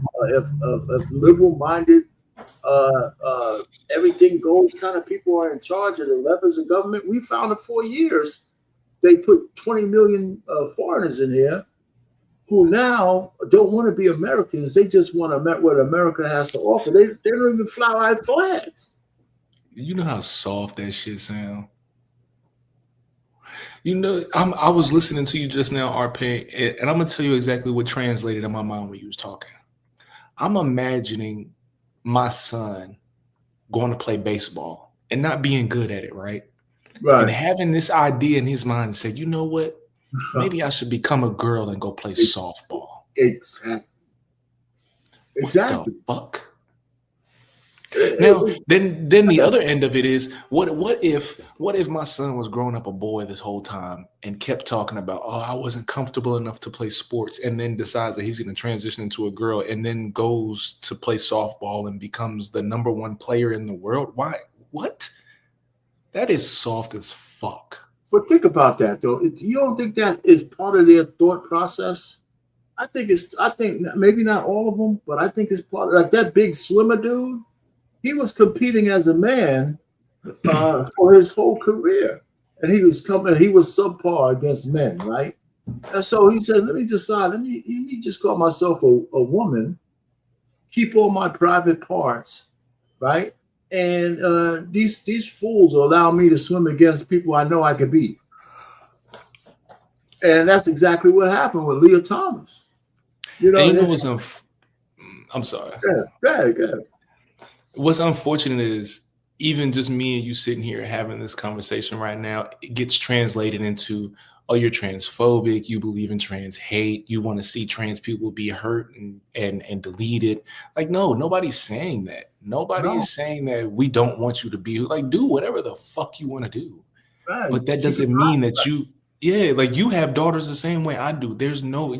liberal-minded, everything goes kind of people are in charge of the levers of government? We found in 4 years they put 20 million foreigners in here who now don't want to be Americans. They just want what America has to offer. They don't even fly our flags. You know how soft that shit sounds? I was listening to you just now, RP, and I'm going to tell you exactly what translated in my mind when you was talking. I'm imagining my son going to play baseball and not being good at it, right? And having this idea in his mind and say, you know what? Maybe I should become a girl and go play softball. Exactly. What the fuck? Now, then the other end of it is what if my son was growing up a boy this whole time and kept talking about, oh, I wasn't comfortable enough to play sports, and then decides that he's going to transition into a girl and then goes to play softball and becomes the #1 player in the world? Why? What? That is soft as fuck. But think about that though. You don't think that is part of their thought process? I think maybe not all of them, but I think it's part of, like, that big swimmer dude. He was competing as a man for his whole career, and he was subpar against men, right? And so he said, "Let me decide. Let me just call myself a woman, keep all my private parts, right? And these fools will allow me to swim against people I know I could beat." And that's exactly what happened with Leah Thomas. I'm sorry. Good. What's unfortunate is even just me and you sitting here having this conversation right now, it gets translated into, oh, you're transphobic, you believe in trans hate, you want to see trans people be hurt and deleted. Like, no, nobody's saying that. Nobody is saying that we don't want you to be, like, do whatever the fuck you want to do. Right. But that doesn't mean that you have daughters the same way I do.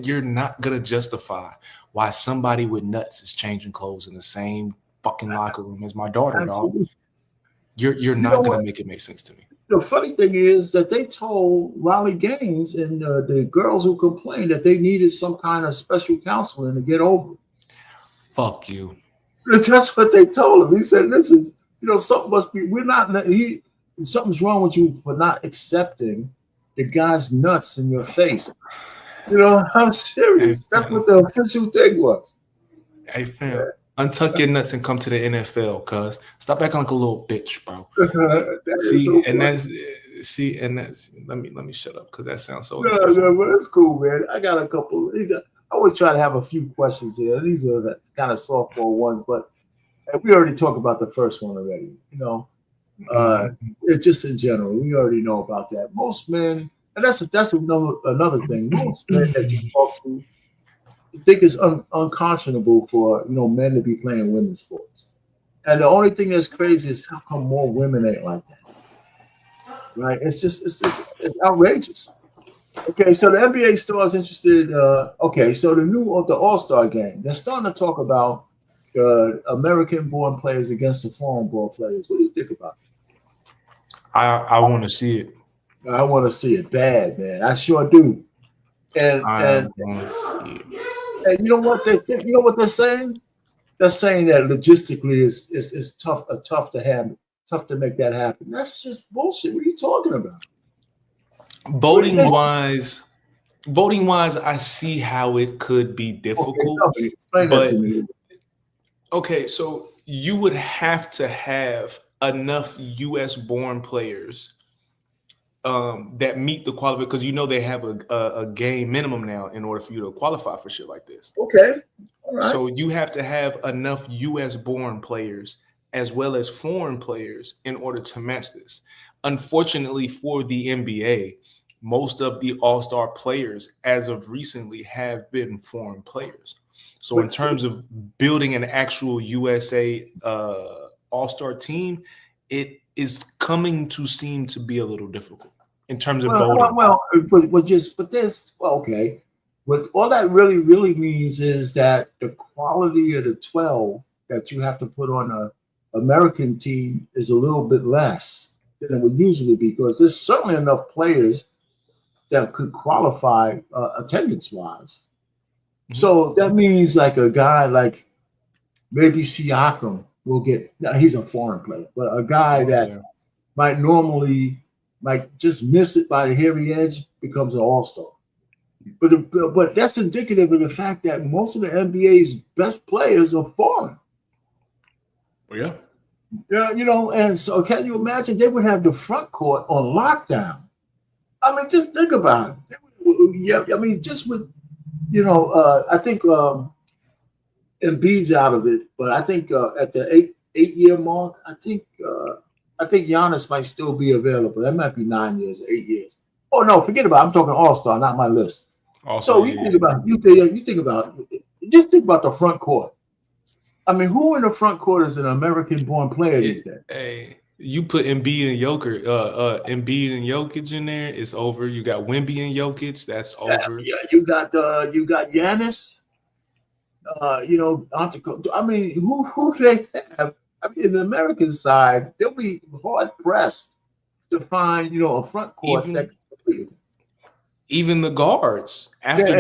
You're not gonna justify why somebody with nuts is changing clothes in the same fucking locker room as my daughter, Absolutely. dog. You're not gonna make it make sense to me. The funny thing is that they told Riley Gaines and the girls who complained that they needed some kind of special counseling to get over it. Fuck you. That's what they told him. He said, "Listen, something must be. Something's wrong with you for not accepting the guy's nuts in your face." I'm serious. That's what the official thing was. Hey, fam, untuck your nuts and come to the NFL, cuz. Stop acting like a little bitch, bro. Let me shut up, because that sounds so. No, but it's cool, man. I got a couple. I always try to have a few questions here. These are the kind of softball ones, but we already talked about the first one already. It's just in general. We already know about that. Most men, and that's another thing. Most men that you talk to think it's unconscionable for men to be playing women's sports. And the only thing that's crazy is how come more women ain't like that. Right? It's outrageous. Okay, so the NBA stars interested. So the All-Star game, they're starting to talk about American-born players against the foreign-born players. What do you think about it? I want to see it. I want to see it bad, man. I sure do. And want to see it. And you know what they think? You know what they're saying? They're saying that logistically is tough to handle, tough to make that happen. That's just bullshit. What are you talking about? Voting wise, I see how it could be difficult. Okay, explain that to me. Okay, so you would have to have enough U.S. born players that meet the qualification, because they have a game minimum now in order for you to qualify for shit like this. Okay. All right. So you have to have enough U.S. born players as well as foreign players in order to match this. Unfortunately for the NBA, most of the all-star players as of recently have been foreign players. So in terms of building an actual USA all-star team, it is coming to seem to be a little difficult in terms of voting. Okay. What all that really means is that the quality of the 12 that you have to put on an American team is a little bit less than it would usually be, because there's certainly enough players that could qualify attendance-wise. Mm-hmm. So that means like a guy like maybe Siakam will get. He's a foreign player, but a guy that might just miss it by the hairy edge becomes an all-star. But that's indicative of the fact that most of the NBA's best players are foreign. Yeah. Yeah, and so can you imagine they would have the front court on lockdown? I mean, just think about it. Yeah, I mean, just with, I think Embiid's out of it, but I think at the eight-year mark, I think Giannis might still be available. That might be 9 years, 8 years. Oh no, forget about it. I'm talking All-Star, not my list. Also, so you think about just think about the front court. I mean, who in the front court is an American-born player these days? Hey, you put Embiid and Jokic in there, it's over. You got Wemby and Jokic, that's over. Yeah, you got Giannis. I mean, who they have? I mean, in the American side, they'll be hard pressed to find a front court that. Even the guards after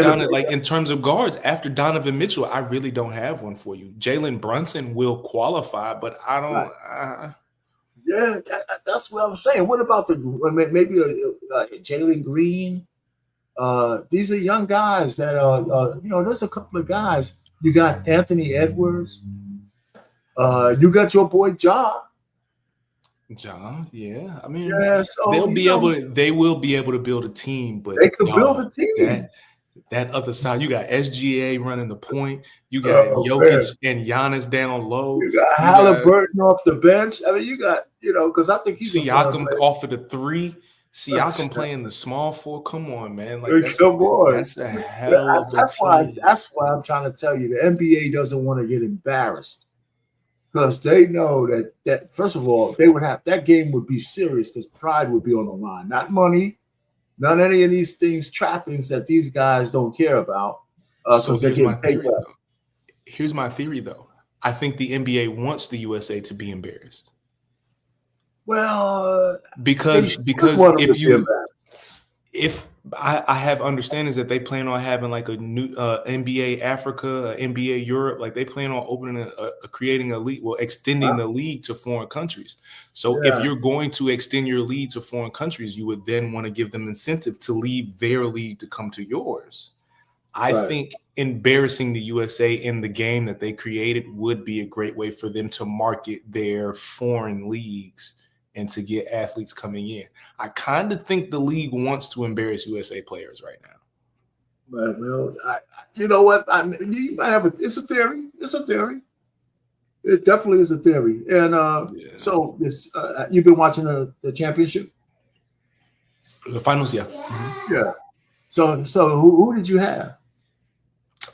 in terms of guards after Donovan Mitchell, I really don't have one for you. Jalen Brunson will qualify, but I don't. Yeah, that's what I'm saying. What about maybe Jalen Green? These are young guys that there's a couple of guys. You got Anthony Edwards. You got your boy John, yeah. I mean, so, they will be able to build a team, but they could build a team. That other side, you got SGA running the point, you got Jokic and Giannis down low. You got Halliburton off the bench. I mean, you got, because I think he's Siakam off of the three. Siakam playing the small four. Come on, man. That's a hell of a team. That's why I'm trying to tell you the NBA doesn't want to get embarrassed. Because they know that first of all, that game would be serious because pride would be on the line, not money, not any of these things, trappings that these guys don't care about. So here's my theory, though. I think the NBA wants the USA to be embarrassed. Well, because if I have understandings that they plan on having like a new NBA Africa, NBA Europe, like they plan on opening creating a league, extending the league to foreign countries. So if you're going to extend your league to foreign countries, you would then want to give them incentive to leave their league to come to yours. I think embarrassing the USA in the game that they created would be a great way for them to market their foreign leagues and to get athletes coming in. I kind of think the league wants to embarrass USA players right now. Well, you know what? You might have it's a theory. It's a theory. It definitely is a theory. And so you've been watching the championship? The finals, yeah. Mm-hmm. Yeah. So who did you have?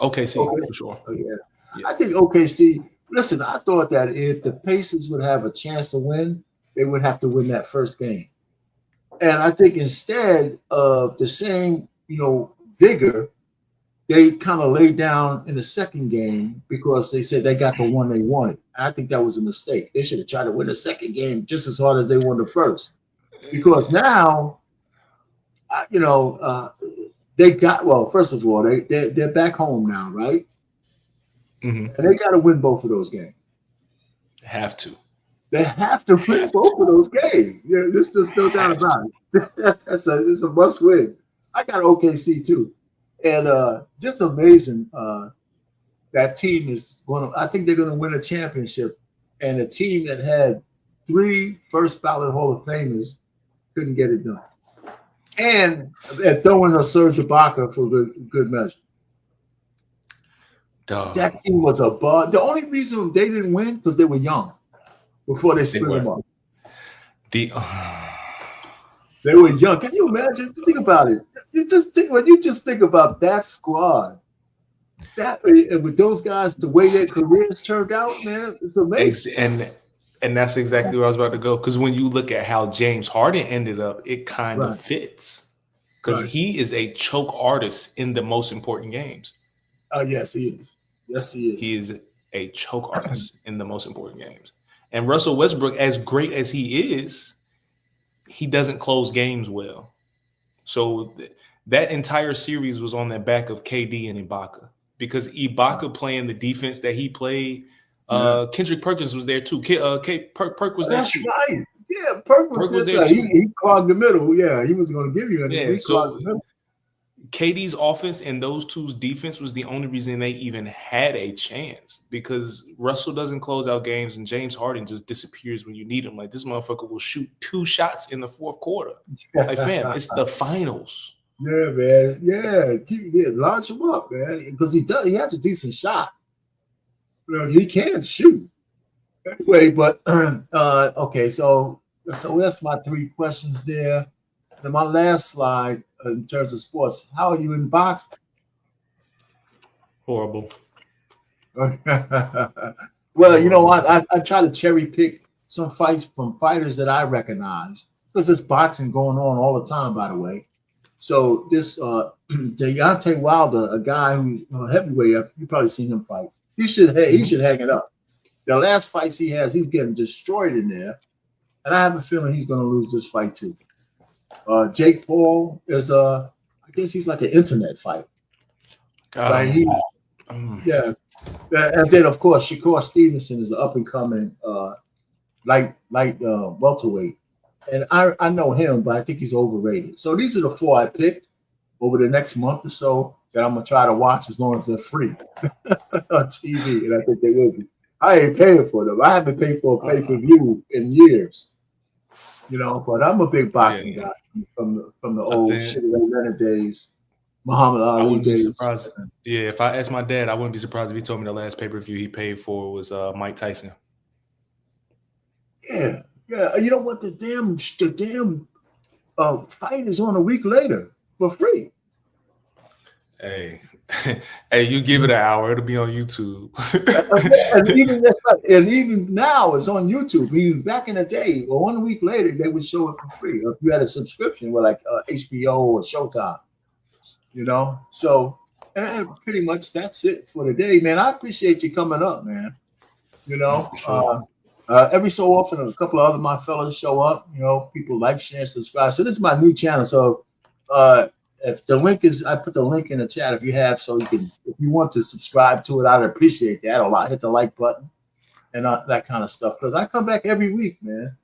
OKC, for sure. Oh, yeah. I think OKC. Listen, I thought that if the Pacers would have a chance to win, they would have to win that first game. And I think instead of the same, vigor, they kind of laid down in the second game because they said they got the one they wanted. I think that was a mistake. They should have tried to win the second game just as hard as they won the first. Because now, they got, first of all, they're back home now, right? Mm-hmm. And they got to win both of those games. Have to. They have to win both of those games. Yeah, there's no doubt about it. It's a must win. I got OKC too, and just amazing. That team is I think they're going to win a championship, and a team that had 3 first ballot Hall of Famers couldn't get it done, and they're throwing a Serge Ibaka for good measure. Duh. That team was a bug. The only reason they didn't win because they were young. Before they split them up. They were young. Can you imagine? Think about it. When you just think about that squad, with those guys, the way their careers turned out, man, it's amazing. And that's exactly where I was about to go. Because when you look at how James Harden ended up, it kind of fits. Because he is a choke artist in the most important games. Oh, yes, he is. Yes, he is. He is a choke artist in the most important games. And Russell Westbrook, as great as he is, he doesn't close games well. So that entire series was on the back of KD and Ibaka. Because Ibaka playing the defense that he played, Kendrick Perkins was there too. Perk was there too. That's right. Yeah, Perk was there too. He clogged the middle. Yeah, he was going to give you anything. Yeah, so KD's offense and those two's defense was the only reason they even had a chance because Russell doesn't close out games and James Harden just disappears when you need him. Like this motherfucker will shoot 2 shots in the fourth quarter. Like fam, it's the finals. Yeah, man. Yeah, launch him up, man, because he has a decent shot. He can shoot. Anyway, but okay, so that's my 3 questions there. And my last slide in terms of sports, how are you in boxing? Horrible. Well, you know what? I try to cherry pick some fights from fighters that I recognize because there's boxing going on all the time, by the way. So this Deontay Wilder, a guy who's heavyweight, you probably seen him fight. He should hang it up. The last fights he has, he's getting destroyed in there, and I have a feeling he's going to lose this fight too. Jake Paul is I guess he's like an internet fighter, right? Yeah. And then, of course, Shakur Stevenson is an up-and-coming light welterweight. And I know him, but I think he's overrated. So these are the four I picked over the next month or so that I'm going to try to watch as long as they're free on TV, and I think they will be. I ain't paying for them. I haven't paid for a pay-per-view in years, but I'm a big boxing guy from the old Sugar Ray Leonard days. Muhammad Ali days. Surprised. Yeah, if I asked my dad, I wouldn't be surprised if he told me the last pay-per-view he paid for was Mike Tyson. Yeah. You know what? The damn fight is on a week later for free. Hey, you give it an hour, it'll be on YouTube. and even now, it's on YouTube. Even back in the day, or 1 week later, they would show it for free. If you had a subscription with like HBO or Showtime. So and pretty much that's it for today, man. I appreciate you coming up, man. Sure. Every so often a couple of my fellows show up. People like, share, subscribe. So this is my new channel. So if the link is, I put the link in the chat if you have, so if you want to subscribe to it, I'd appreciate that a lot. Hit the like button and that kind of stuff, because I come back every week, man.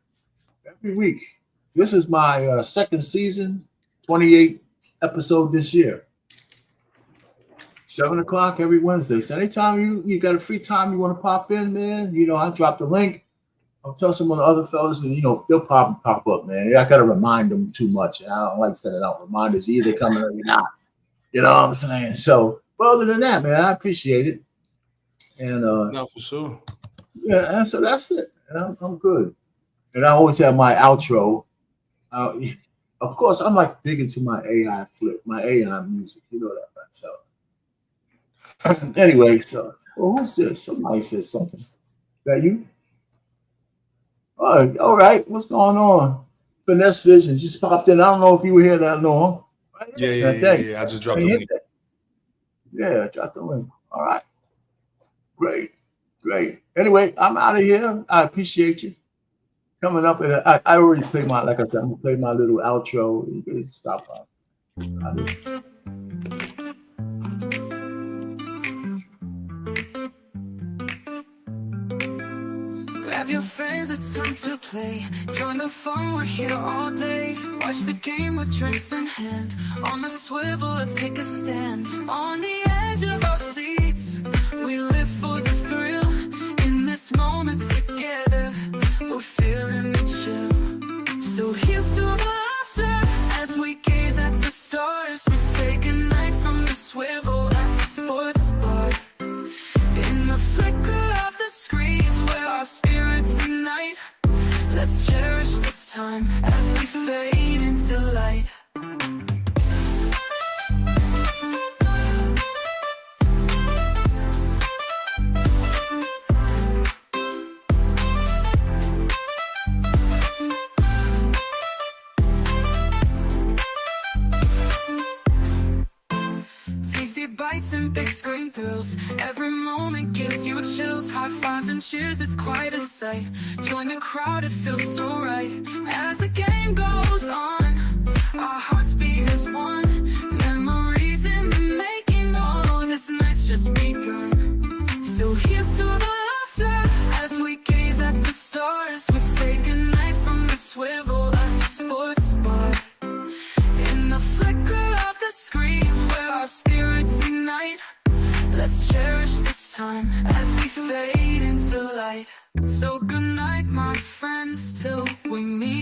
Every week. This is my second season, 28 episode this year. 7 o'clock every Wednesday. So anytime you got a free time, you want to pop in, man. I drop the link. I'll tell some of the other fellas, and they'll pop up, man. I gotta remind them too much. I don't like sending out reminders. Either coming or you're not. You know what I'm saying? So, but other than that, man, I appreciate it. And no, for sure. Yeah, and so that's it. And I'm good. And I always have my outro. Of course, I'm like big into my AI music. You know that, right? So anyway, who's this? Somebody said something. Is that you? Oh, all right. What's going on? Finesse Vision just popped in. I don't know if you were here that long. Right? Yeah. I just dropped the link. Yeah, drop the link. All right. Great. Anyway, I'm out of here. I appreciate you coming up. And I already played I'm going to play my little outro. You can stop by. Grab your friends, it's time to play. Join the fun, we're here all day. Watch the game with drinks in hand. On the swivel, let's take a stand. On the edge of our seats, we live for the thrill. In this moment together, we're feeling the chill. So here's to the laughter as we gaze at the stars. We say goodnight from the swivel at the sports bar. In the flicker of the screens where our spirits ignite, let's cherish this time as we fade into light. Tasty bites and big screen thrills. Every moment gives you chills. High fives and cheers, it's quite a sight. Join the crowd, it feels so right. As the game goes on, our hearts beat as one. Memories in the making, oh, this night's just begun. So here's to the laughter as we gaze at the stars. We say goodnight from the swivel at the sports bar. In the flicker of the screens where our spirits ignite, let's cherish this time as we fade into light. So good night, my friends, till we meet.